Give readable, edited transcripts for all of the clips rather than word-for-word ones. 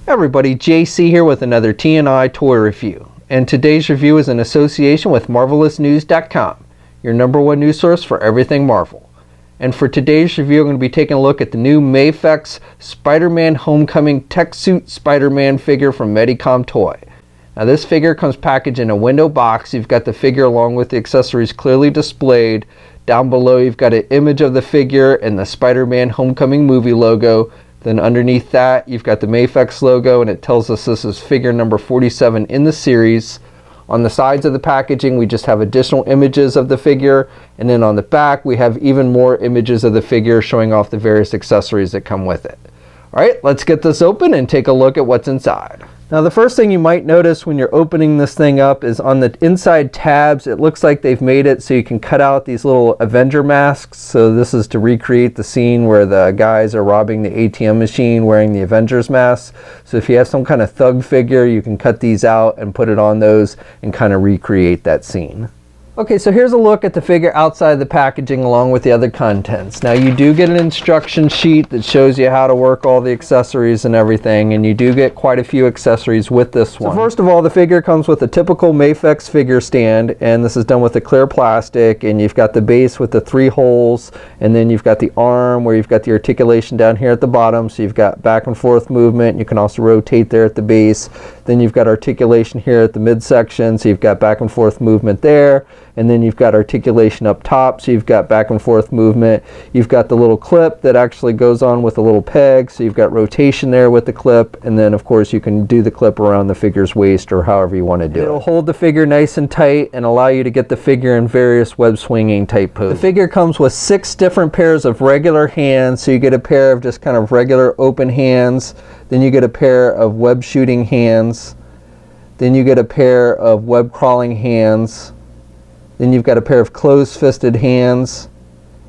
Everybody, JC here with another T&I toy review. And today's review is in association with MarvelousNews.com, your #1 news source for everything Marvel. And for today's review, I'm going to be taking a look at the new MAFEX Spider-Man Homecoming Tech Suit Spider-Man figure from Medicom Toy. Now this figure comes packaged in a window box. You've got the figure along with the accessories clearly displayed. Down below you've got an image of the figure and the Spider-Man Homecoming movie logo. Then underneath that you've got the MAFEX logo, and it tells us this is figure number 47 in the series. On the sides of the packaging we just have additional images of the figure, and then on the back we have even more images of the figure showing off the various accessories that come with it. Alright, let's get this open and take a look at what's inside. Now the first thing you might notice when you're opening this thing up is on the inside tabs, it looks like they've made it so you can cut out these little Avenger masks. So this is to recreate the scene where the guys are robbing the ATM machine wearing the Avengers masks. So if you have some kind of thug figure, you can cut these out and put it on those and kind of recreate that scene. Okay, so here's a look at the figure outside the packaging along with the other contents. Now you do get an instruction sheet that shows you how to work all the accessories and everything, and you do get quite a few accessories with this one. So first of all, the figure comes with a typical MAFEX figure stand, and this is done with a clear plastic, and you've got the base with the 3 holes, and then you've got the arm where you've got the articulation down here at the bottom, so you've got back and forth movement. You can also rotate there at the base. Then you've got articulation here at the midsection, so you've got back and forth movement there. And then you've got articulation up top, so you've got back and forth movement. You've got the little clip that actually goes on with a little peg, so you've got rotation there with the clip, and then of course you can do the clip around the figure's waist or however you want to do it. It'll hold the figure nice and tight and allow you to get the figure in various web swinging type poses. The figure comes with 6 different pairs of regular hands, so you get a pair of just kind of regular open hands, then you get a pair of web shooting hands, then you get a pair of web crawling hands, then you've got a pair of closed-fisted hands,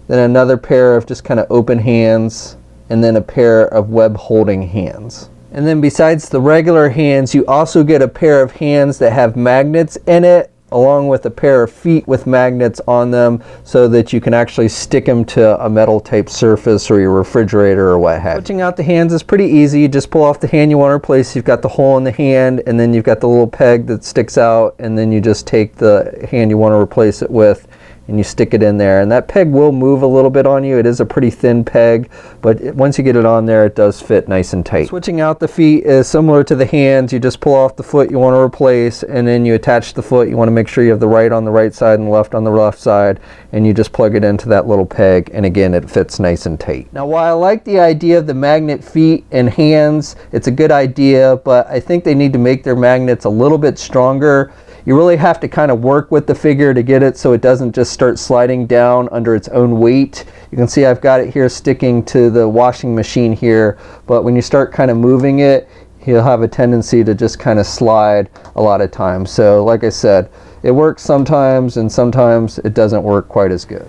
then another pair of just kind of open hands, and then a pair of web-holding hands. And then besides the regular hands, you also get a pair of hands that have magnets in it, along with a pair of feet with magnets on them so that you can actually stick them to a metal type surface or your refrigerator or what have you. Switching out the hands is pretty easy. You just pull off the hand you want to replace. You've got the hole in the hand, and then you've got the little peg that sticks out, and then you just take the hand you want to replace it with and you stick it in there, and that peg will move a little bit on you. It is a pretty thin peg, but once you get it on there it does fit nice and tight. Switching out the feet is similar to the hands. You just pull off the foot you want to replace, and then you attach the foot. You want to make sure you have the right on the right side and the left on the left side, and you just plug it into that little peg, and again it fits nice and tight. Now while I like the idea of the magnet feet and hands, it's a good idea, but I think they need to make their magnets a little bit stronger. You really have to kind of work with the figure to get it so it doesn't just start sliding down under its own weight. You can see I've got it here sticking to the washing machine here, but when you start kind of moving it, he'll have a tendency to just kind of slide a lot of times. So like I said, it works sometimes and sometimes it doesn't work quite as good.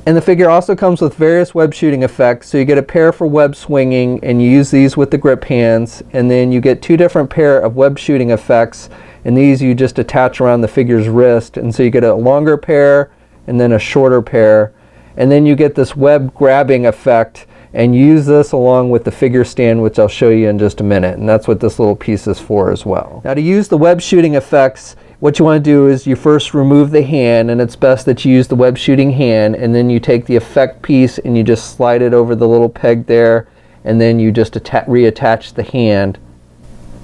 And the figure also comes with various web shooting effects. So you get a pair for web swinging, and you use these with the grip hands, and then you get 2 different pair of web shooting effects, and these you just attach around the figure's wrist, and so you get a longer pair and then a shorter pair, and then you get this web grabbing effect, and use this along with the figure stand, which I'll show you in just a minute, and that's what this little piece is for as well. Now to use the web shooting effects, what you want to do is you first remove the hand, and it's best that you use the web shooting hand, and then you take the effect piece and you just slide it over the little peg there, and then you just reattach the hand,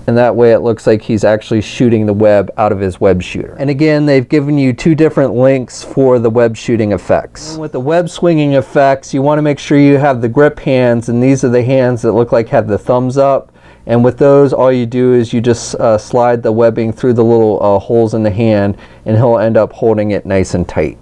and that way it looks like he's actually shooting the web out of his web shooter. And again, they've given you 2 different links for the web shooting effects. And with the web swinging effects, you want to make sure you have the grip hands, and these are the hands that look like have the thumbs up. And with those, all you do is you just slide the webbing through the little holes in the hand, and he'll end up holding it nice and tight.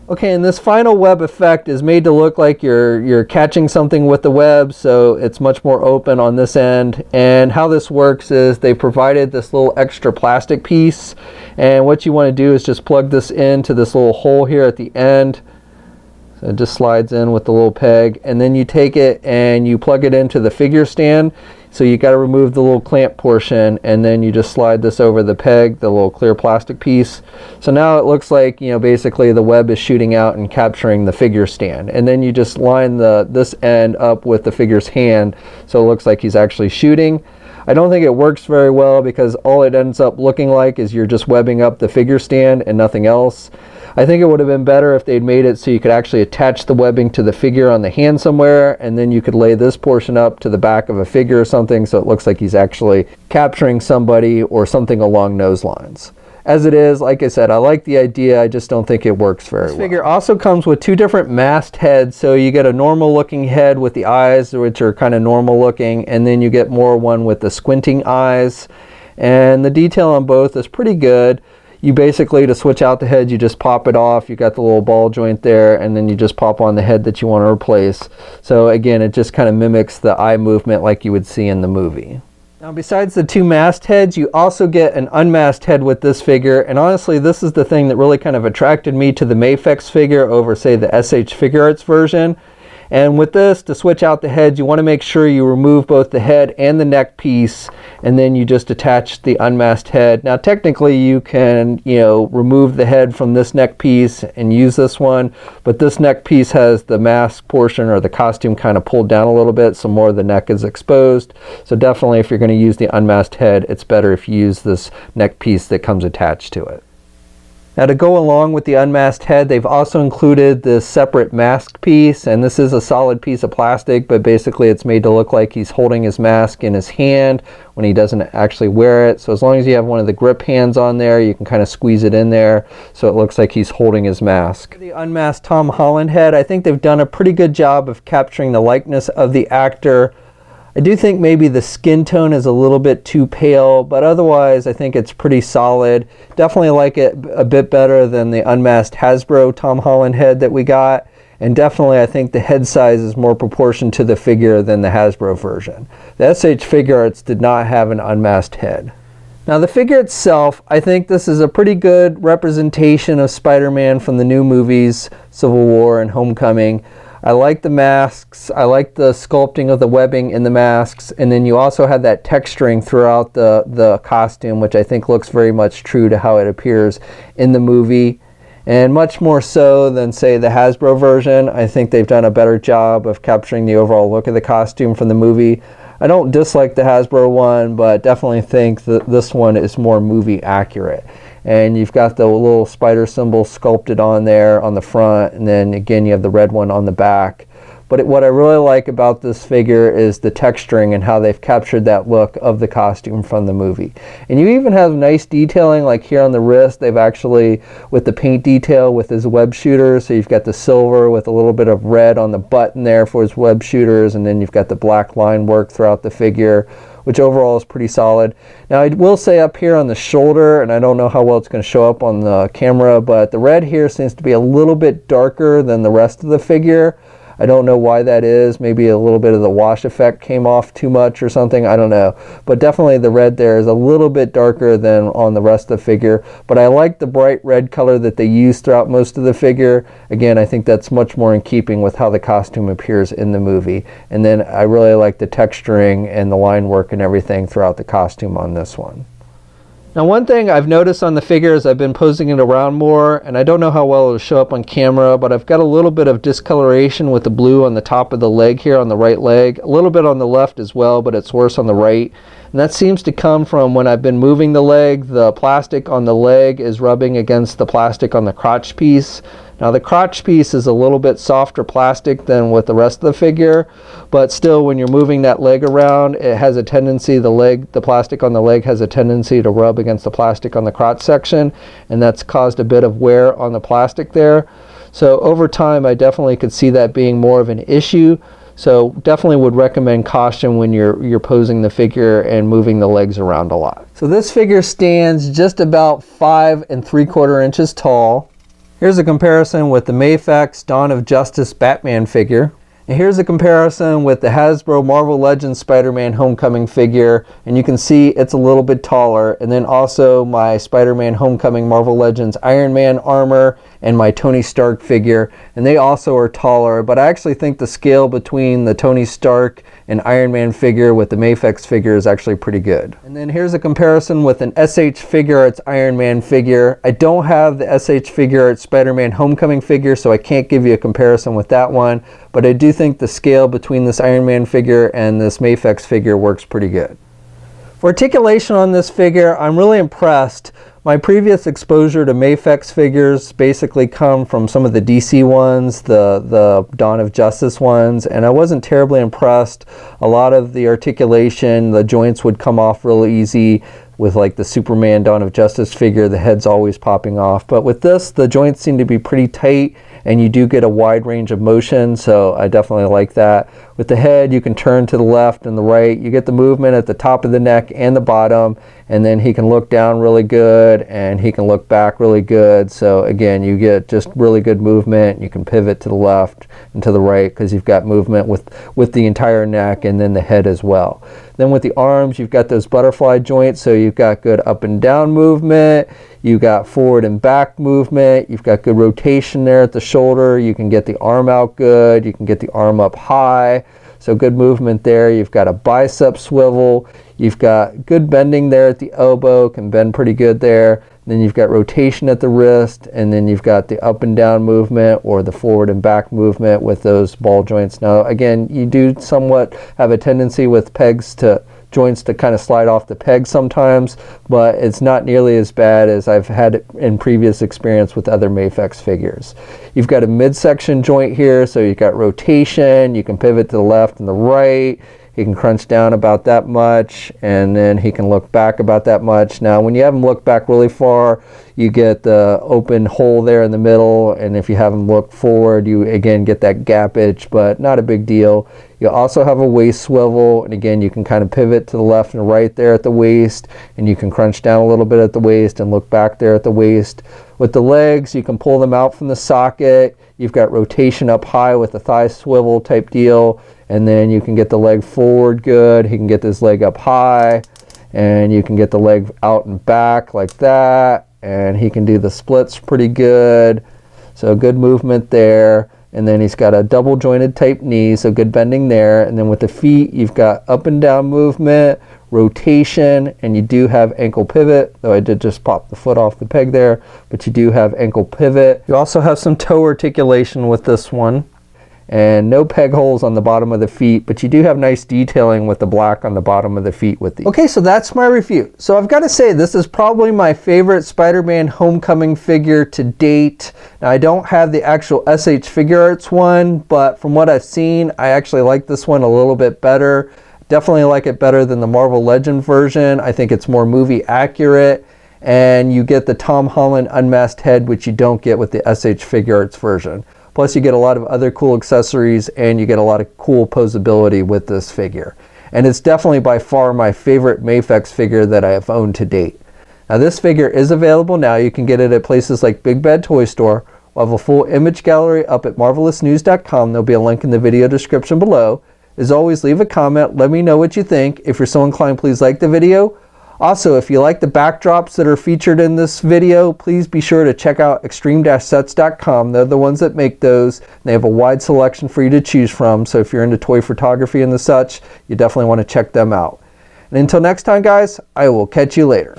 Okay, and this final web effect is made to look like you're catching something with the web, so it's much more open on this end. And how this works is they provided this little extra plastic piece, and what you want to do is just plug this into this little hole here at the end. So it just slides in with the little peg, and then you take it and you plug it into the figure stand. So you got to remove the little clamp portion, and then you just slide this over the peg, the little clear plastic piece. So now it looks like, you know, basically the web is shooting out and capturing the figure stand. And then you just line this end up with the figure's hand, so it looks like he's actually shooting. I don't think it works very well because all it ends up looking like is you're just webbing up the figure stand and nothing else. I think it would have been better if they'd made it so you could actually attach the webbing to the figure on the hand somewhere, and then you could lay this portion up to the back of a figure or something so it looks like he's actually capturing somebody or something along those lines. As it is, like I said, I like the idea, I just don't think it works very well. This figure also comes with two different masked heads, so you get a normal looking head with the eyes, which are kind of normal looking, and then you get more one with the squinting eyes, and the detail on both is pretty good. You basically, to switch out the head, you just pop it off. You got the little ball joint there, and then you just pop on the head that you want to replace. So again, it just kind of mimics the eye movement like you would see in the movie. Now, besides the two masked heads, you also get an unmasked head with this figure, and honestly, this is the thing that really kind of attracted me to the MAFEX figure over, say, the SH Figure Arts version. And with this, to switch out the heads, you want to make sure you remove both the head and the neck piece, and then you just attach the unmasked head. Now, technically, you can, remove the head from this neck piece and use this one, but this neck piece has the mask portion or the costume kind of pulled down a little bit, so more of the neck is exposed. So definitely, if you're going to use the unmasked head, it's better if you use this neck piece that comes attached to it. Now, to go along with the unmasked head, they've also included this separate mask piece, and this is a solid piece of plastic, but basically it's made to look like he's holding his mask in his hand when he doesn't actually wear it. So as long as you have one of the grip hands on there, you can kind of squeeze it in there so it looks like he's holding his mask. The unmasked Tom Holland head, I think they've done a pretty good job of capturing the likeness of the actor. I do think maybe the skin tone is a little bit too pale, but otherwise I think it's pretty solid. Definitely like it a bit better than the unmasked Hasbro Tom Holland head that we got, and definitely I think the head size is more proportioned to the figure than the Hasbro version. The SH Figure Arts did not have an unmasked head. Now, the figure itself, I think this is a pretty good representation of Spider-Man from the new movies, Civil War and Homecoming. I like the masks, I like the sculpting of the webbing in the masks, and then you also have that texturing throughout the costume, which I think looks very much true to how it appears in the movie, and much more so than, say, the Hasbro version. I think they've done a better job of capturing the overall look of the costume from the movie. I don't dislike the Hasbro one, but definitely think that this one is more movie accurate. And you've got the little spider symbol sculpted on there on the front, and then again you have the red one on the back. But what I really like about this figure is the texturing and how they've captured that look of the costume from the movie. And you even have nice detailing, like here on the wrist, they've actually, with the paint detail with his web shooters, so you've got the silver with a little bit of red on the button there for his web shooters, and then you've got the black line work throughout the figure, which overall is pretty solid. Now, I will say up here on the shoulder, and I don't know how well it's going to show up on the camera, but the red here seems to be a little bit darker than the rest of the figure. I don't know why that is. Maybe a little bit of the wash effect came off too much or something. I don't know. But definitely the red there is a little bit darker than on the rest of the figure. But I like the bright red color that they use throughout most of the figure. Again, I think that's much more in keeping with how the costume appears in the movie. And then I really like the texturing and the line work and everything throughout the costume on this one. Now, one thing I've noticed on the figure is I've been posing it around more, and I don't know how well it'll show up on camera, but I've got a little bit of discoloration with the blue on the top of the leg here on the right leg, a little bit on the left as well, but it's worse on the right. And that seems to come from when I've been moving the leg, the plastic on the leg is rubbing against the plastic on the crotch piece. Now, the crotch piece is a little bit softer plastic than with the rest of the figure, but still when you're moving that leg around, it has a tendency, the plastic on the leg has a tendency to rub against the plastic on the crotch section, and that's caused a bit of wear on the plastic there. So over time, I definitely could see that being more of an issue. So definitely would recommend caution when you're posing the figure and moving the legs around a lot. So this figure stands just about 5 3/4 inches tall. Here's a comparison with the MAFEX Dawn of Justice Batman figure. And here's a comparison with the Hasbro Marvel Legends Spider-Man Homecoming figure, and you can see it's a little bit taller. And then also my Spider-Man Homecoming Marvel Legends Iron Man armor and my Tony Stark figure, and they also are taller, but I actually think the scale between the Tony Stark and Iron Man figure with the MAFEX figure is actually pretty good. And then here's a comparison with an SH Figure Arts Iron Man figure. I don't have the SH Figure Arts Spider-Man Homecoming figure, so I can't give you a comparison with that one, but I do think the scale between this Iron Man figure and this MAFEX figure works pretty good. For articulation on this figure, I'm really impressed. My previous exposure to MAFEX figures basically come from some of the DC ones, the Dawn of Justice ones, and I wasn't terribly impressed. A lot of the articulation, the joints would come off real easy. With like the Superman Dawn of Justice figure, the head's always popping off. But with this, the joints seem to be pretty tight, and you do get a wide range of motion, so I definitely like that. With the head, you can turn to the left and the right. You get the movement at the top of the neck and the bottom, and then he can look down really good, and he can look back really good. So again, you get just really good movement. You can pivot to the left and to the right because you've got movement with the entire neck and then the head as well. Then with the arms, you've got those butterfly joints, so you've got good up and down movement. You got forward and back movement. You've got good rotation there at the shoulder. You can get the arm out good. You can get the arm up high. So good movement there. You've got a bicep swivel. You've got good bending there at the elbow. Can bend pretty good there. Then you've got rotation at the wrist, and then you've got the up and down movement or the forward and back movement with those ball joints. Now again, you do somewhat have a tendency with joints to kind of slide off the peg sometimes, but it's not nearly as bad as I've had in previous experience with other MAFEX figures. You've got a midsection joint here, so you've got rotation. You can pivot to the left and the right. He can crunch down about that much, and then he can look back about that much. Now, when you have him look back really far, you get the open hole there in the middle, and if you have him look forward, you again get that gappage, but not a big deal. You also have a waist swivel, and again, you can kind of pivot to the left and right there at the waist, and you can crunch down a little bit at the waist and look back there at the waist. With the legs, you can pull them out from the socket. You've got rotation up high with the thigh swivel type deal, and then you can get the leg forward good. He can get this leg up high, and you can get the leg out and back like that, and he can do the splits pretty good. So good movement there. And then he's got a double jointed type knee, so good bending there. And then with the feet, you've got up and down movement, rotation, and you do have ankle pivot, though I did just pop the foot off the peg there, but you do have ankle pivot. You also have some toe articulation with this one, and no peg holes on the bottom of the feet, but you do have nice detailing with the black on the bottom of the feet with these. Okay, so that's my review. So I've got to say, this is probably my favorite Spider-Man Homecoming figure to date. Now, I don't have the actual SH Figure Arts one, but from what I've seen, I actually like this one a little bit better. Definitely like it better than the Marvel Legend version. I think it's more movie accurate, and you get the Tom Holland unmasked head, which you don't get with the SH Figure Arts version. Plus you get a lot of other cool accessories, and you get a lot of cool posability with this figure. And it's definitely by far my favorite MAFEX figure that I have owned to date. Now this figure is available now. You can get it at places like Big Bad Toy Store. We'll have a full image gallery up at marvelousnews.com. There'll be a link in the video description below. As always, leave a comment. Let me know what you think. If you're so inclined, please like the video. Also, if you like the backdrops that are featured in this video, please be sure to check out extreme-sets.com. They're the ones that make those. They have a wide selection for you to choose from, so if you're into toy photography and the such, you definitely want to check them out. And until next time, guys, I will catch you later.